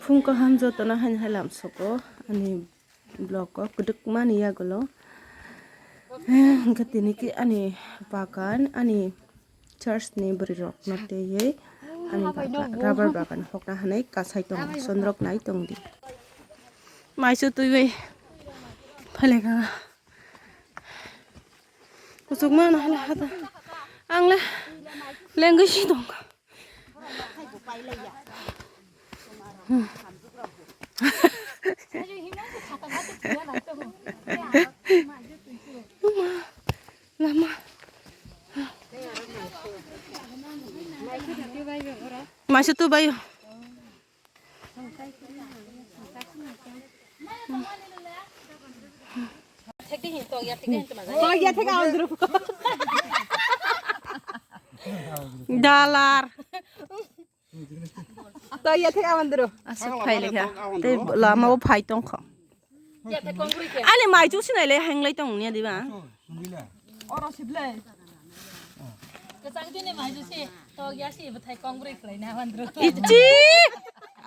phung ko ham jo tona han halam soko ani blog ko kuduk mani ya golo katini ki ani bagan ani church ni buri rok nate ye ani rubber bagan hokna hanai kasai tong sondrok nai tong di mai su tu we phale ga kusuk ma na hala hata ang le lengu shi dong lama masuk tu bayu dalar to ya thek awan dro asuk phai le kha te lama bo phai tong kho ani mai chu sinai le hang lai tong nia di ba oro sible Kwchangti ne mai chu si to ya si ba thai congress lai na wan dro ichi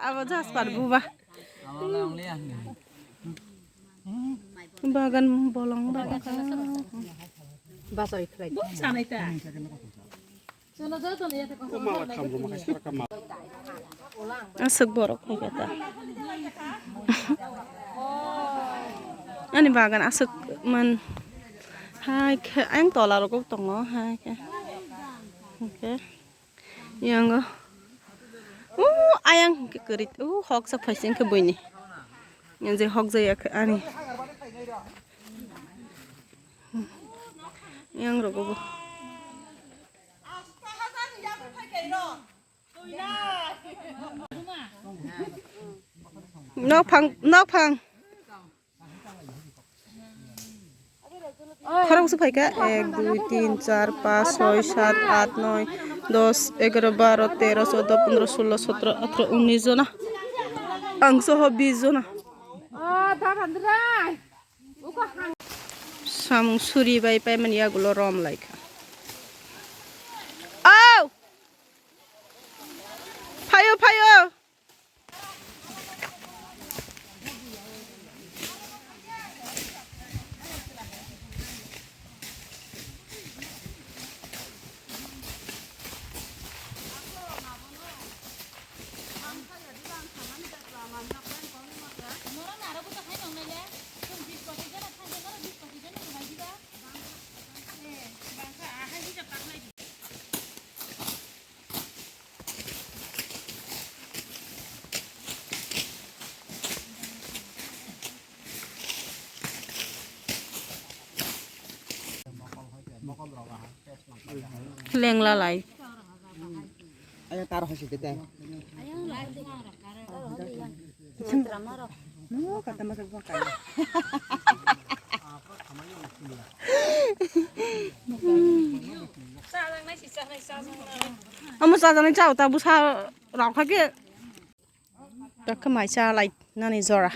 abo jas par bu ba bagan bolong ba basoi khlai sanai ta sono jo to ya te asuk borok khai kata ani bagan asuk man hai ang tola ro ko tongo hai ke okay yang ayang ke kerit hok sa phaising ke boini yang je hok jaya ke ani yang ro go nok phang Kharang से फाइका 1 2 3 4 5 6 7 8 9 10 11 12 13 14 15 16 17 18 19 जना अंश हो 20 जना सामु सुरी बाय पाय मन या गुलो रम लाइका औ फायो फायो leng la lai ayang taruh hasil kita kata masak makan ama sa jang chao ta bu sa rao kha ke ta ka mai cha lai na ni zora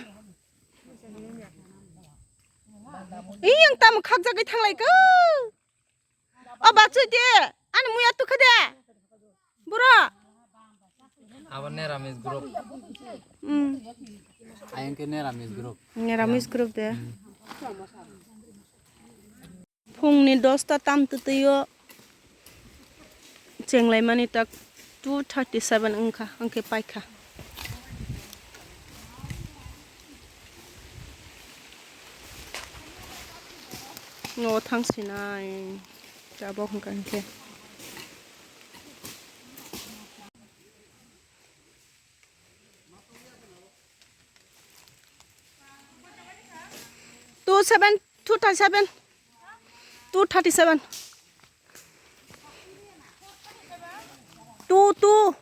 yang tam khak ja ke thang lai ka ba chu de ani muya tu khade bura awan neramis group ayang ke neramis group de phung ni 10 ta tam tu yo cheng Laimani tak 237 angke paikha no thang sinai cha bok kan ke two 237 2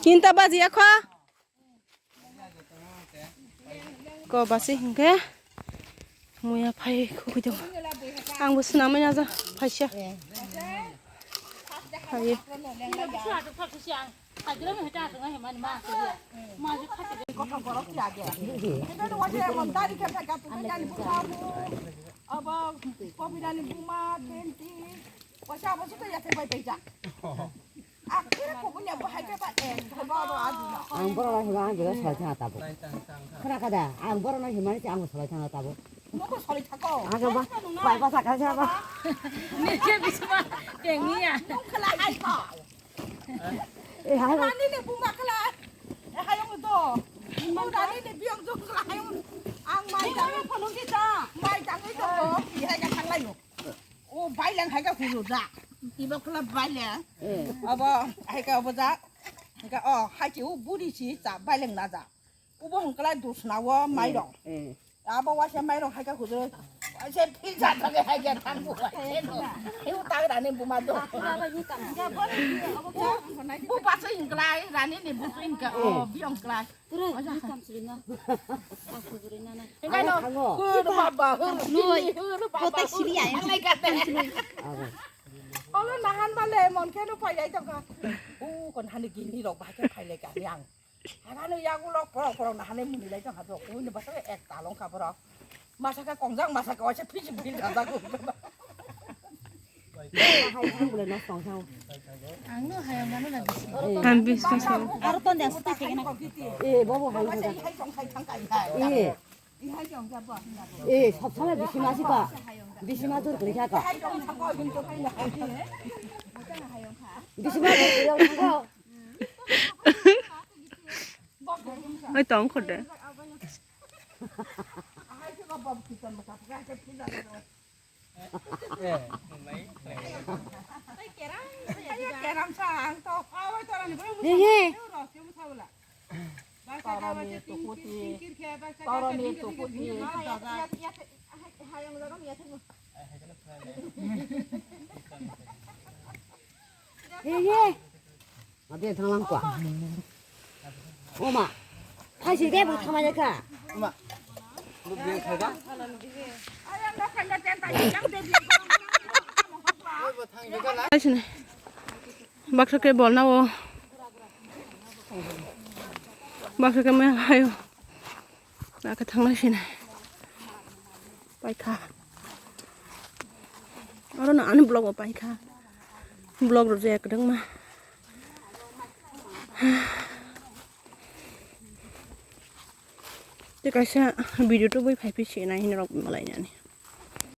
Kinta baji akha ko basi hingke muya phai khudum ang bus namanya aja phai sha phai 안 벌어나 희망한 게가 설탕하다고. 그러가다 안 벌어나 희망이 아무 설탕하다고. 너무 소리 타고. 아가 봐. 빨리 가자 봐. 이게 무슨 말 땡이야. 클라 아이파. 에 하여. 아니네 부마 클라. 하영도. 아니네 비용도 클라 하영. 앙 마이장 파는 게다. 마이장에도 이해가 달라요. 오 바이랑 하가 구르다. 이거 클라 바이랑. 아버 하가 아버자. 그러니까 하지우 무리시 자 바이랑 나자. 우버 한클라 도스나와 마이랑. 아버 와서 마이랑 하가 구르. 제 피자 타게 하게 당고 이거 따라 안 해보마도 뭐 봤어 인글라이 라니네 무슨 인가 비용글라이 그러니까 너 그거 봐봐 그거 봐봐 시리야 얼른 나한 발레 뭔게로 파이래 저거 오 건 하는 길이로 바게 파이래가 그냥 하나는 야구로 보러 나한테 문이래 저 가서 오늘 봐서 액 달롱 가보러 마사가 공장 마사가 와서 피지 물 가다고 안 비슷해서. 알았던 데 스타 되게나 예, 뭐뭐 하고 가자. 예. 예, 섭섭해 미심하시까. 미심하도록 그렇게 할까. 미심하도록 그렇게 할까. Ai tỏng khổ đấy. 예, 예. 예, 예. 어디에 당랑과. 엄마. 다시 대부 타마니까. 엄마. 너 비행 갈까? Đây này. Bác sẽ cái bón nào? Bác sẽ cái mấy hay không? Là cái thằng này xin này. Bài khá. Ở đó nó ăn blog ở bài khá. Blog rồi dè cái đứng mà. Thì cái video tôi phải phía này nó đọc mà lại nhỉ.